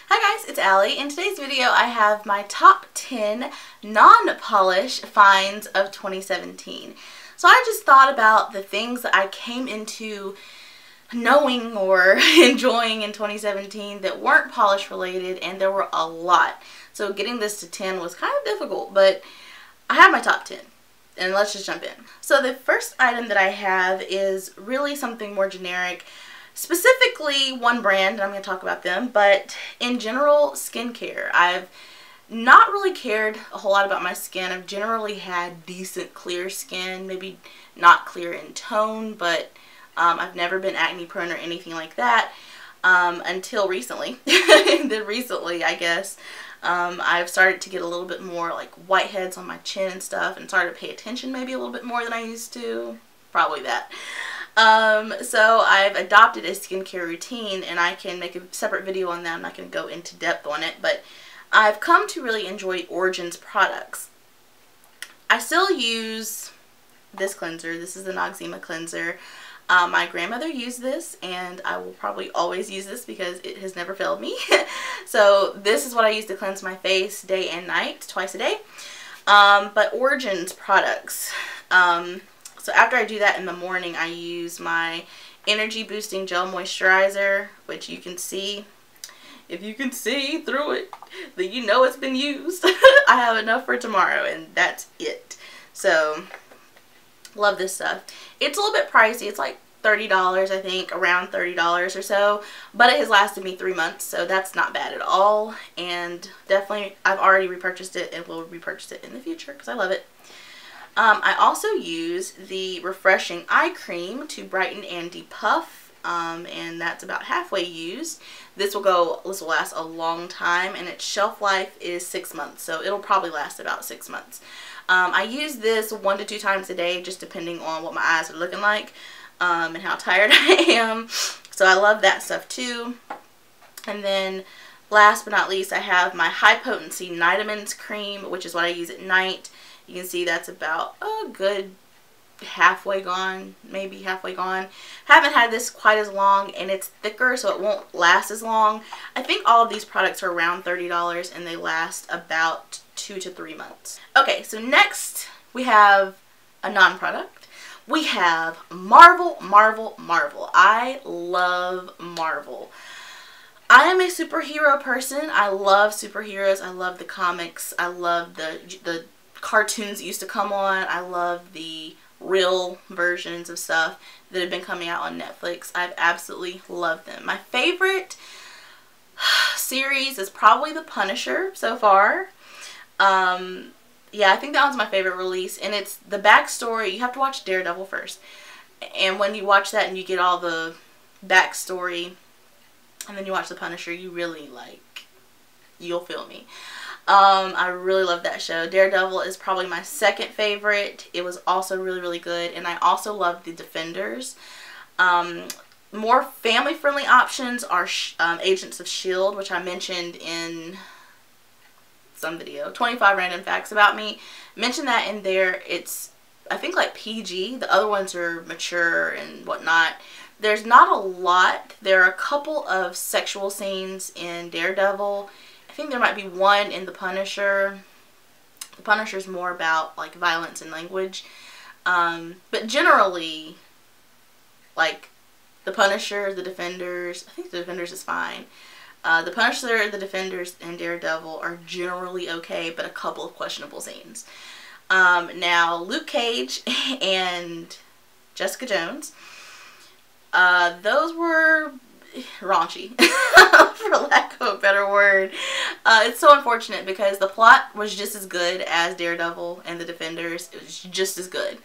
Hi guys, it's Alli. In today's video I have my top 10 non-polish finds of 2017. So I just thought about the things that I came into knowing or enjoying in 2017 that weren't polish related, and there were a lot. So getting this to 10 was kind of difficult, but I have my top 10. And let's just jump in. So the first item that I have is really something more generic. Specifically one brand, and I'm going to talk about them, but in general, skincare. I've not really cared a whole lot about my skin. I've generally had decent clear skin, maybe not clear in tone, but I've never been acne prone or anything like that until recently. And then recently, I guess, I've started to get a little bit more like whiteheads on my chin and stuff, and started to pay attention maybe a little bit more than I used to. Probably that. So I've adopted a skincare routine, and I can make a separate video on that. I'm not going to go into depth on it, but I've come to really enjoy Origin's products. I still use this cleanser. This is the Noxzema cleanser. My grandmother used this, and I will probably always use this because it has never failed me. So this is what I use to cleanse my face day and night, twice a day. But Origin's products. So after I do that in the morning, I use my Energy Boosting Gel Moisturizer, which you can see, if you can see through it, then you know it's been used. I have enough for tomorrow, and that's it. So, love this stuff. It's a little bit pricey. It's like $30, I think, around $30 or so, but it has lasted me 3 months, so that's not bad at all. And definitely, I've already repurchased it and will repurchase it in the future because I love it. I also use the Refreshing Eye Cream to brighten and depuff, and that's about halfway used. This will last a long time, and its shelf life is 6 months, so it'll probably last about 6 months. I use this 1 to 2 times a day, just depending on what my eyes are looking like, and how tired I am. So I love that stuff too. And then last but not least, I have my High Potency Nitamins Cream, which is what I use at night. You can see that's about a good halfway gone, maybe halfway gone. Haven't had this quite as long, and it's thicker, so it won't last as long. I think all of these products are around $30, and they last about 2 to 3 months. Okay, so next we have a non-product. We have Marvel. I love Marvel. I am a superhero person. I love superheroes. I love the comics. I love the cartoons that used to come on. I love the real versions of stuff that have been coming out on Netflix. I've absolutely loved them. My favorite series is probably The Punisher so far. Yeah, I think that one's my favorite release, and it's the backstory. You have to watch Daredevil first, and when you watch that and you get all the backstory, and then you watch The Punisher, you really you'll feel me. I really love that show. Daredevil is probably my second favorite. It was also really, really good. And I also love The Defenders. More family-friendly options are Agents of S.H.I.E.L.D., which I mentioned in some video. 25 Random Facts About Me. Mention that in there. It's, I think, like PG. The other ones are mature and whatnot. There's not a lot. There are a couple of sexual scenes in Daredevil. I think there might be one in The Punisher. The Punisher's more about like violence and language. But generally, like The Punisher, The Defenders, I think The Defenders is fine. The Punisher, The Defenders, and Daredevil are generally okay, but a couple of questionable scenes. Now, Luke Cage and Jessica Jones, those were raunchy, for lack of a better word. It's so unfortunate because the plot was just as good as Daredevil and The Defenders. It was just as good.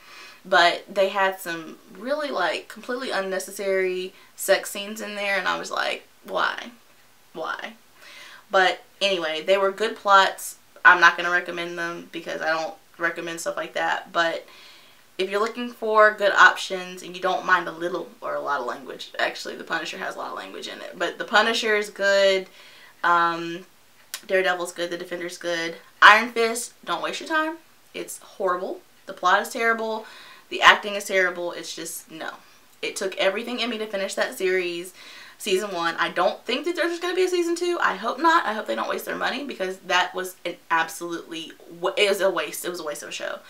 But they had some really completely unnecessary sex scenes in there, and I was like, why? Why? But anyway, they were good plots. I'm not going to recommend them because I don't recommend stuff like that. But if you're looking for good options and you don't mind a little or a lot of language, actually The Punisher has a lot of language in it, but The Punisher is good, Daredevil's good, The Defender's good. Iron Fist, don't waste your time. It's horrible. The plot is terrible. The acting is terrible. It's just, no. It took everything in me to finish that series. season 1. I don't think that there's going to be a season 2. I hope not. I hope they don't waste their money, because that was an absolutely, it was a waste. It was a waste of a show.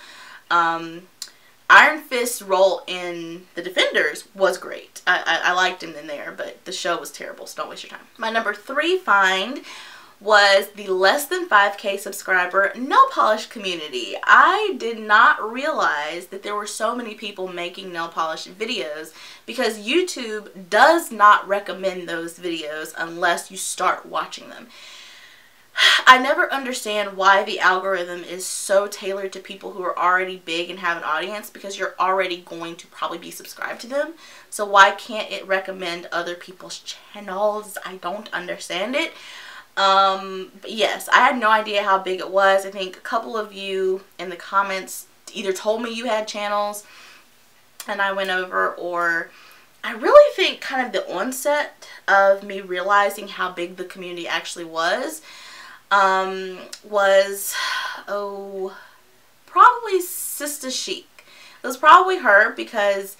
Iron Fist's role in The Defenders was great. I liked him in there, but the show was terrible, so don't waste your time. My number 3 find was the less than 5K subscriber nail polish community. I did not realize that there were so many people making nail polish videos, because YouTube does not recommend those videos unless you start watching them. I never understand why the algorithm is so tailored to people who are already big and have an audience, because you're already going to probably be subscribed to them. So why can't it recommend other people's channels? I don't understand it. But yes, I had no idea how big it was. I think a couple of you in the comments either told me you had channels and I went over, or I really think kind of the onset of me realizing how big the community actually was, probably Sister Chic. It was probably her, because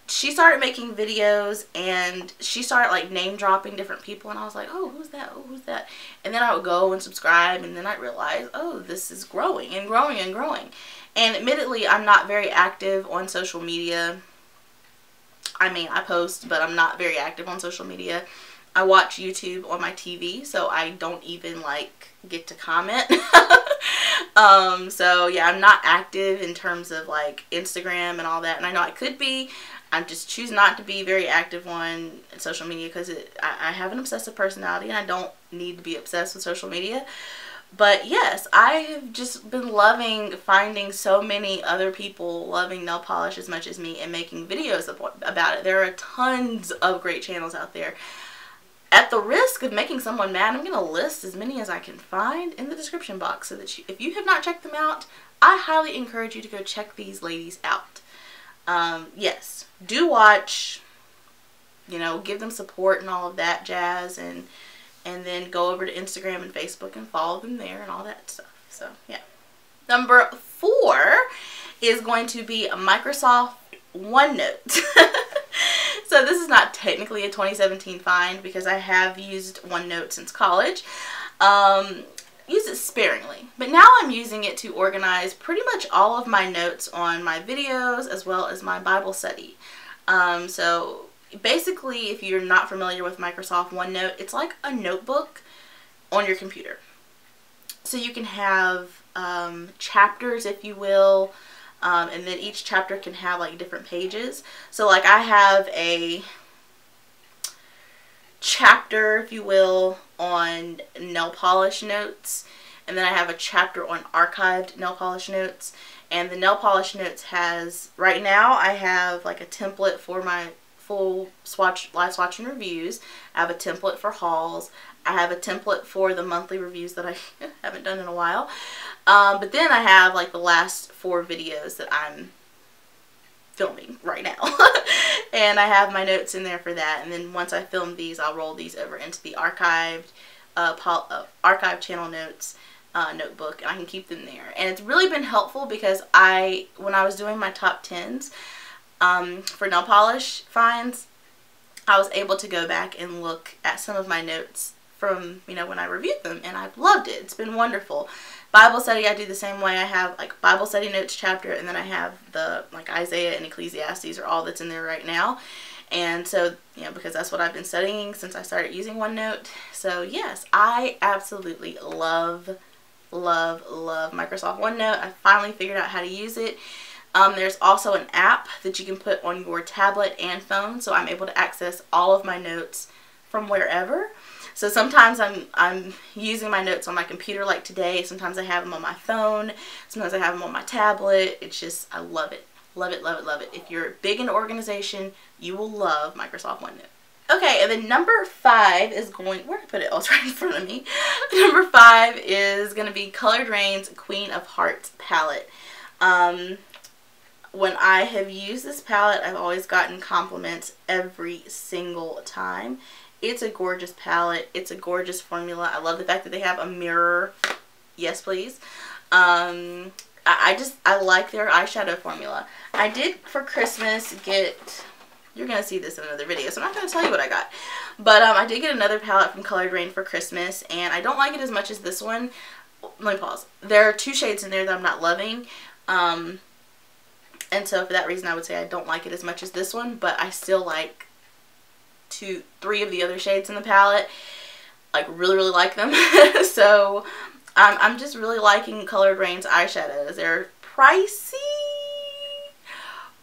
she started making videos and she started like name dropping different people, and I was like, oh, who's that? Oh, who's that? And then I would go and subscribe, and then I realized, oh, this is growing and growing and growing. And admittedly, I'm not very active on social media. I mean, I post, but I'm not very active on social media. I watch YouTube on my TV, so I don't even like get to comment. So yeah, I'm not active in terms of like Instagram and all that, and I know I could be. I just choose not to be very active on social media, because I have an obsessive personality and I don't need to be obsessed with social media. But yes, I have just been loving finding so many other people loving nail polish as much as me and making videos about it. There are tons of great channels out there. At the risk of making someone mad, I'm going to list as many as I can find in the description box, so that if you have not checked them out, I highly encourage you to go check these ladies out. Yes, do watch, you know, give them support and all of that jazz, and then go over to Instagram and Facebook and follow them there and all that stuff. So yeah. Number 4 is going to be Microsoft OneNote. So this is not technically a 2017 find, because I have used OneNote since college. Use it sparingly, but now I'm using it to organize pretty much all of my notes on my videos as well as my Bible study. So basically, if you're not familiar with Microsoft OneNote, it's like a notebook on your computer. So you can have chapters, if you will, and then each chapter can have like different pages. So like I have a chapter, if you will, on nail polish notes, and then I have a chapter on archived nail polish notes. And the nail polish notes has, right now I have like a template for my full live swatch and reviews. I have a template for hauls. I have a template for the monthly reviews that I haven't done in a while. But then I have like the last 4 videos that I'm filming right now. And I have my notes in there for that. And then once I film these, I'll roll these over into the archived channel notes notebook, and I can keep them there. And it's really been helpful, because when I was doing my top 10s for nail polish finds, I was able to go back and look at some of my notes from, you know, when I reviewed them, and I've loved it. It's been wonderful. Bible study, I do the same way. I have like Bible study notes chapter, and then I have the like Isaiah and Ecclesiastes are all that's in there right now. And so, you know, because that's what I've been studying since I started using OneNote. So yes, I absolutely love Microsoft OneNote. I finally figured out how to use it. There's also an app that you can put on your tablet and phone, so I'm able to access all of my notes from wherever. So sometimes I'm using my notes on my computer like today. Sometimes I have them on my phone. Sometimes I have them on my tablet. It's just, I love it. Love it, love it, love it. If you're big into organization, you will love Microsoft OneNote. Okay, and then number 5 is going, where did I put it? Oh, it's right in front of me. Number 5 is going to be Colored Rain's Queen of Hearts palette. When I have used this palette, I've always gotten compliments every single time. It's a gorgeous palette. It's a gorgeous formula. I love the fact that they have a mirror. Yes, please. I like their eyeshadow formula. I did for Christmas get You're going to see this in another video, so I'm not going to tell you what I got. But I did get another palette from Colored Rain for Christmas, and I don't like it as much as this one. Let me pause. There are 2 shades in there that I'm not loving. And so for that reason, I would say I don't like it as much as this one, but I still like 3 of the other shades in the palette. Like, really, really like them. So I'm just really liking Colored Rain's eyeshadows. They're pricey,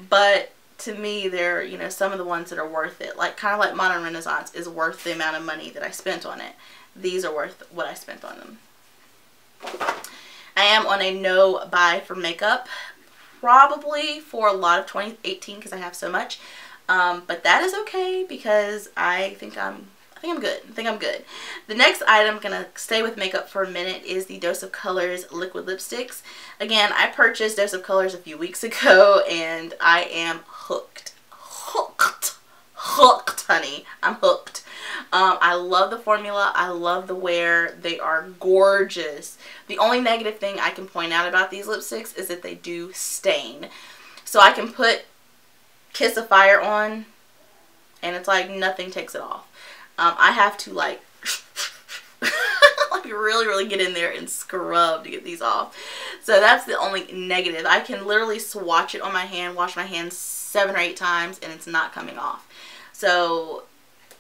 but to me, they're, you know, some of the ones that are worth it. Like, kind of like Modern Renaissance is worth the amount of money that I spent on it. These are worth what I spent on them. I am on a no buy for makeup, probably for a lot of 2018 because I have so much. But that is okay because I think I'm good. The next item, I'm going to stay with makeup for a minute, is the Dose of Colors liquid lipsticks. Again, I purchased Dose of Colors a few weeks ago and I am hooked. Hooked, honey. I'm hooked. I love the formula. I love the wear. They are gorgeous. The only negative thing I can point out about these lipsticks is that they do stain. So I can put Kiss of Fire on and it's like nothing takes it off. I have to like really, really get in there and scrub to get these off. So that's the only negative. I can literally swatch it on my hand, wash my hands 7 or 8 times, and it's not coming off. So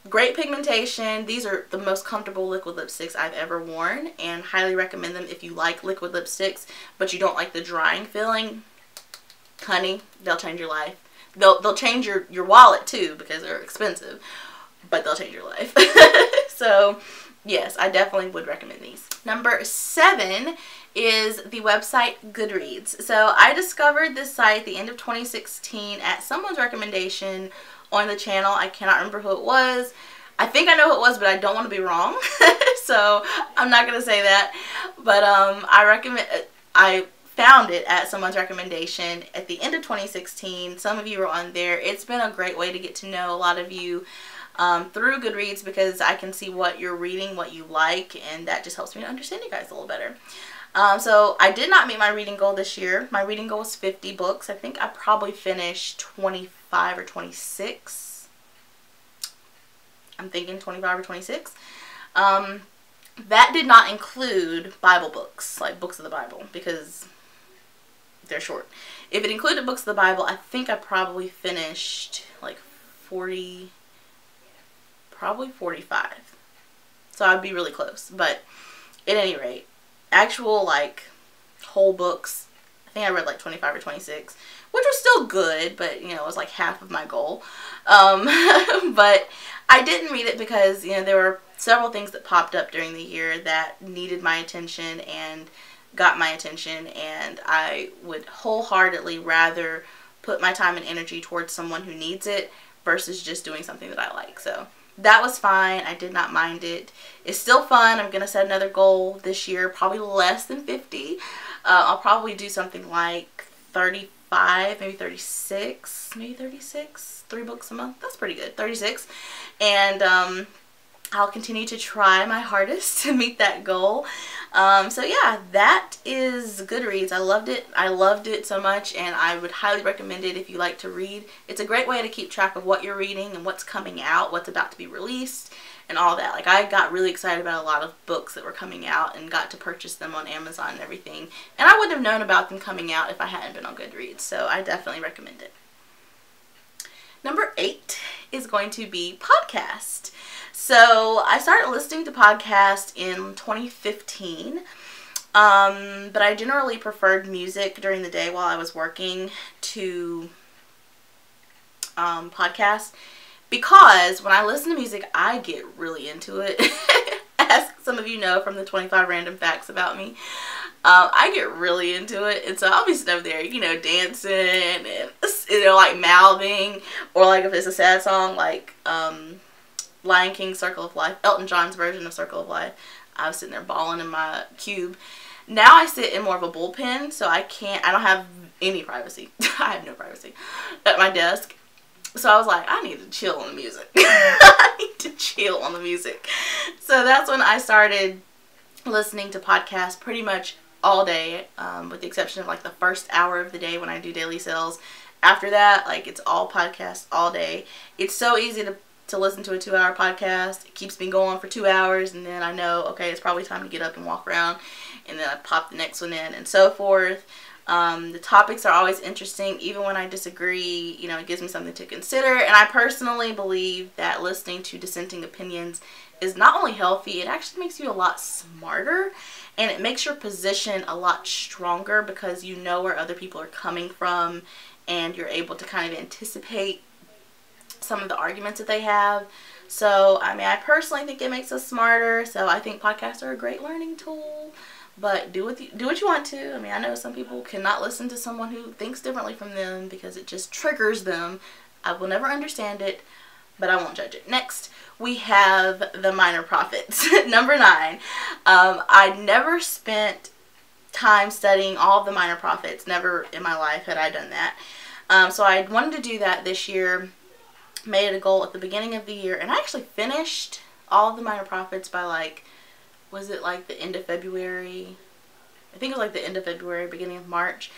great pigmentation. These are the most comfortable liquid lipsticks I've ever worn, and highly recommend them if you like liquid lipsticks but you don't like the drying feeling. Honey, they'll change your life. They'll change your wallet too because they're expensive, but they'll change your life. So yes, I definitely would recommend these. Number 7 is the website Goodreads. So I discovered this site at the end of 2016 at someone's recommendation on the channel. I cannot remember who it was. I think I know who it was, but I don't want to be wrong. So I'm not going to say that. But I found it at someone's recommendation at the end of 2016. Some of you are on there. It's been a great way to get to know a lot of you through Goodreads because I can see what you're reading, what you like, and that just helps me to understand you guys a little better. So I did not meet my reading goal this year. My reading goal was 50 books. I think I probably finished 25 or 26. I'm thinking 25 or 26. That did not include Bible books, like books of the Bible, because they're short. If it included books of the Bible, I think I probably finished like 40, probably 45. So I'd be really close. But at any rate, actual like whole books, I think I read like 25 or 26, which was still good, but you know, it was like half of my goal. But I didn't read it because, you know, there were several things that popped up during the year that needed my attention and got my attention, and I would wholeheartedly rather put my time and energy towards someone who needs it versus just doing something that I like. So that was fine. I did not mind it. It's still fun. I'm going to set another goal this year, probably less than 50. I'll probably do something like 35, maybe 36, maybe 36, 3 books a month. That's pretty good. 36. And I'll continue to try my hardest to meet that goal. So yeah, that is Goodreads. I loved it. I loved it so much, and I would highly recommend it if you like to read. It's a great way to keep track of what you're reading and what's coming out, what's about to be released, and all that. Like, I got really excited about a lot of books that were coming out and got to purchase them on Amazon and everything. And I wouldn't have known about them coming out if I hadn't been on Goodreads, so I definitely recommend it. Number 8 is going to be podcast. So I started listening to podcasts in 2015, but I generally preferred music during the day while I was working to podcasts, because when I listen to music, I get really into it. As some of you know from the 25 random facts about me, I get really into it, and so I'll be sitting over there, you know, dancing and, you know, like mouthing, or like if it's a sad song like Lion King's Circle of Life, Elton John's version of Circle of Life. I was sitting there bawling in my cube. Now I sit in more of a bullpen, so I don't have any privacy. I have no privacy at my desk. So I was like, I need to chill on the music. I need to chill on the music. So that's when I started listening to podcasts pretty much all day, with the exception of like the first hour of the day when I do daily sales, after that, like, it's all podcasts all day. It's so easy to listen to a 2-hour podcast. It keeps me going for 2 hours, and then I know, okay, it's probably time to get up and walk around, and then I pop the next one in, and so forth. The topics are always interesting, even when I disagree. You know, it gives me something to consider, and I personally believe that listening to dissenting opinions is not only healthy, it actually makes you a lot smarter, and it makes your position a lot stronger because you know where other people are coming from, and you're able to kind of anticipate some of the arguments that they have. So, I mean, I personally think it makes us smarter, so I think podcasts are a great learning tool. But do what you want to. I mean, I know some people cannot listen to someone who thinks differently from them because it just triggers them. I will never understand it, but I won't judge it. Next, we have the minor prophets. Number 9. I never spent time studying all of the minor prophets. Never in my life had I done that. So I wanted to do that this year. Made it a goal at the beginning of the year, and I actually finished all of the minor prophets by, like, was it like the end of February? I think it was like the end of February, beginning of March.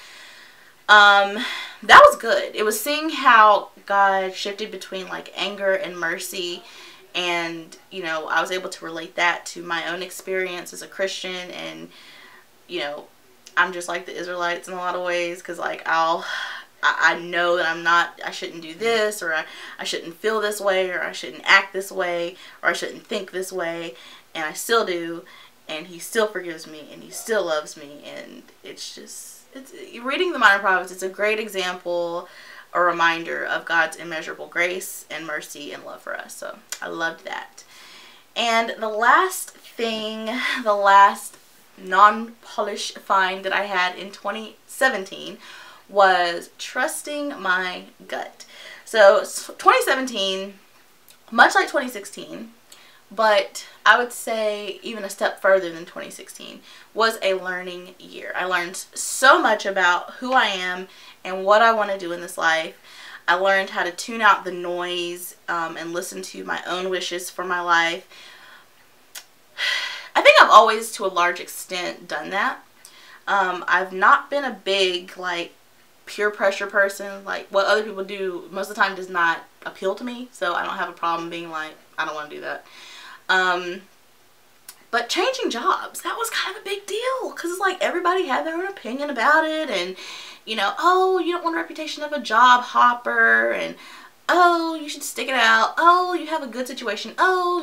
That was good. It was seeing how God shifted between, like, anger and mercy, and, you know, I was able to relate that to my own experience as a Christian, and, you know, I'm just like the Israelites in a lot of ways, because, like, I know that I shouldn't do this, or I shouldn't feel this way, or I shouldn't act this way, or I shouldn't think this way, and I still do, and he still forgives me, and he still loves me, and it's reading the minor prophets, it's a great example, a reminder of God's immeasurable grace and mercy and love for us. So I loved that. And the last thing, the last non-polish find that I had in 2017 was trusting my gut. So 2017, much like 2016, but I would say even a step further than 2016, was a learning year. I learned so much about who I am and what I want to do in this life. I learned how to tune out the noise and listen to my own wishes for my life. I think I've always, to a large extent, done that. I've not been a big, like, peer pressure person. Like, what other people do most of the time does not appeal to me, so I don't have a problem being like, I don't want to do that. But changing jobs, that was kind of a big deal, because it's like everybody had their own opinion about it, and, you know, oh, you don't want a reputation of a job hopper, and, oh, you should stick it out, oh, you have a good situation, oh,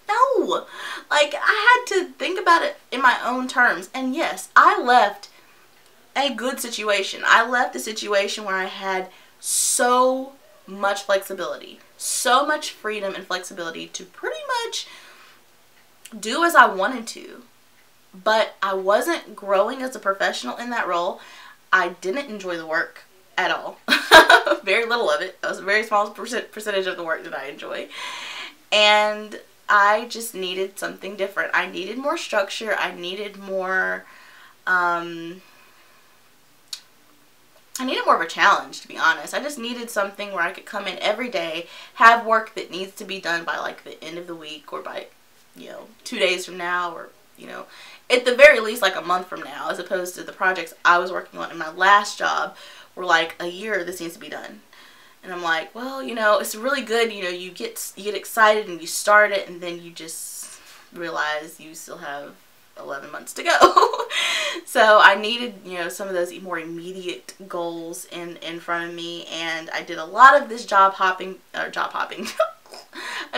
no, like, I had to think about it in my own terms, and yes, I left a good situation. I left a situation where I had so much flexibility, so much freedom and flexibility to pretty much do as I wanted to, but I wasn't growing as a professional in that role. I didn't enjoy the work at all. Very little of it. That was a very small percentage of the work that I enjoy, and I just needed something different. I needed more structure. I needed more of a challenge, to be honest. I just needed something where I could come in every day, have work that needs to be done by, like, the end of the week, or by, you know, 2 days from now, or, you know, at the very least, like, a month from now, as opposed to the projects I was working on in my last job were like, a year, this needs to be done. And I'm like, well, you know, it's really good, you know, you get excited and you start it, and then you just realize you still have 11 months to go. So I needed, you know, some of those more immediate goals in front of me, and I did a lot of this job hopping. I did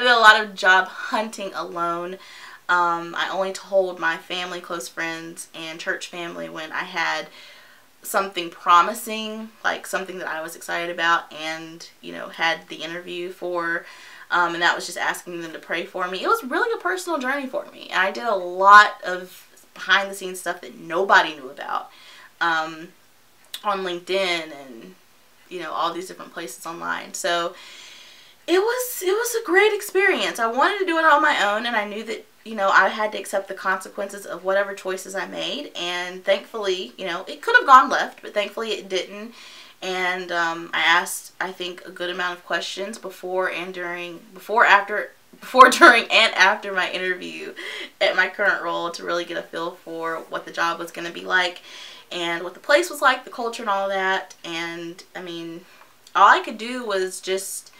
a lot of job hunting alone. I only told my family, close friends, and church family when I had something promising, like something that I was excited about, and, you know, had the interview for, and that was just asking them to pray for me. It was really a personal journey for me, and I did a lot of behind the scenes stuff that nobody knew about on LinkedIn and, you know, all these different places online. So it was a great experience. I wanted to do it on my own, and I knew that, you know, I had to accept the consequences of whatever choices I made, and thankfully, you know, it could have gone left, but thankfully it didn't. And I asked, I think, a good amount of questions before, after, before, during, and after my interview at my current role to really get a feel for what the job was going to be like and what the place was like, the culture and all that. And I mean, all I could do was just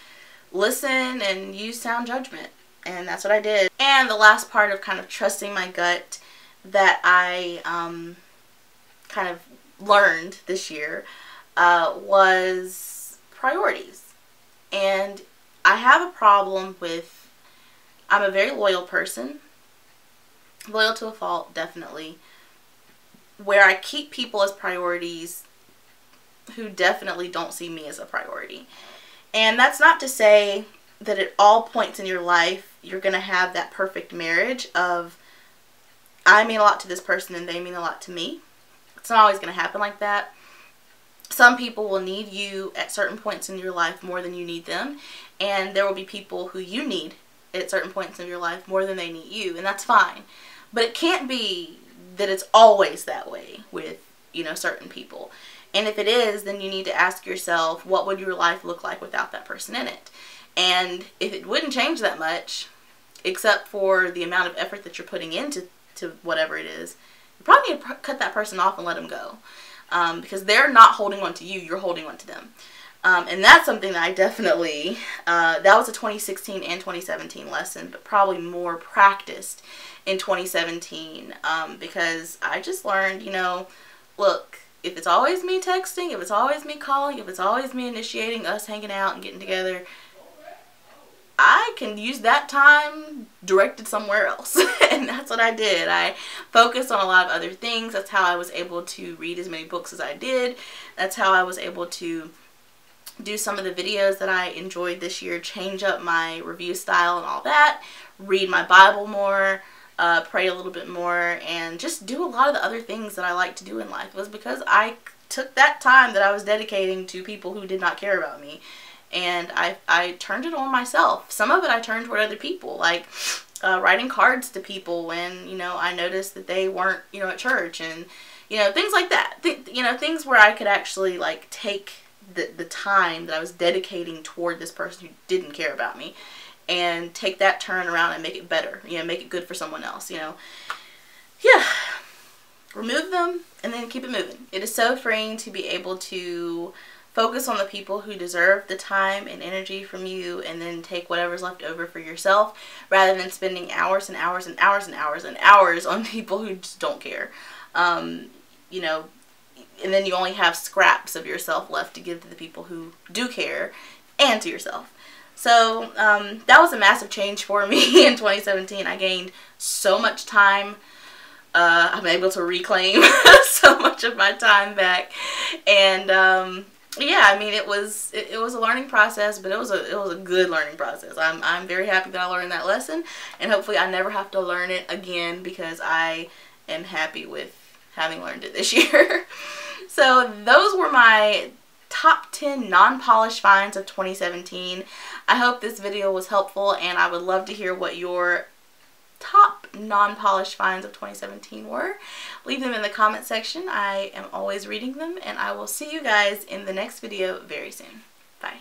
listen and use sound judgment, and that's what I did. And the last part of kind of trusting my gut that I kind of learned this year was priorities. And I have a problem with, I'm a very loyal person, loyal to a fault, definitely, where I keep people as priorities who definitely don't see me as a priority. And that's not to say that at all points in your life you're going to have that perfect marriage of I mean a lot to this person and they mean a lot to me. It's not always going to happen like that. Some people will need you at certain points in your life more than you need them, and there will be people who you need at certain points in your life more than they need you, and that's fine. But it can't be that it's always that way with, you know, certain people. And if it is, then you need to ask yourself, what would your life look like without that person in it? And if it wouldn't change that much, except for the amount of effort that you're putting into whatever it is, you probably need to cut that person off and let them go. Because they're not holding on to you, you're holding on to them. And that's something that I definitely, that was a 2016 and 2017 lesson, but probably more practiced in 2017, because I just learned, you know, look, if it's always me texting, if it's always me calling, if it's always me initiating us hanging out and getting together, I can use that time directed somewhere else. And that's what I did. I focused on a lot of other things. That's how I was able to read as many books as I did. That's how I was able to do some of the videos that I enjoyed this year, change up my review style and all that, read my Bible more, pray a little bit more, and just do a lot of the other things that I like to do in life. It was because I took that time that I was dedicating to people who did not care about me, and I turned it on myself. Some of it I turned toward other people, like writing cards to people when, you know, I noticed that they weren't, you know, at church, and, you know, things like that. You know, things where I could actually, like, take the time that I was dedicating toward this person who didn't care about me and take that turn around and make it better, you know, make it good for someone else, you know. Yeah. Remove them and then keep it moving. It is so freeing to be able to focus on the people who deserve the time and energy from you, and then take whatever's left over for yourself, rather than spending hours and hours and hours and hours and hours on people who just don't care. You know, and then you only have scraps of yourself left to give to the people who do care, and to yourself. So that was a massive change for me in 2017. I gained so much time. I'm able to reclaim so much of my time back, and yeah, I mean, it was a learning process, but it was a good learning process. I'm very happy that I learned that lesson, and hopefully I never have to learn it again, because I am happy with having learned it this year. So those were my top 10 non-polished finds of 2017. I hope this video was helpful, and I would love to hear what your top non-polished finds of 2017 were. Leave them in the comment section. I am always reading them, and I will see you guys in the next video very soon. Bye.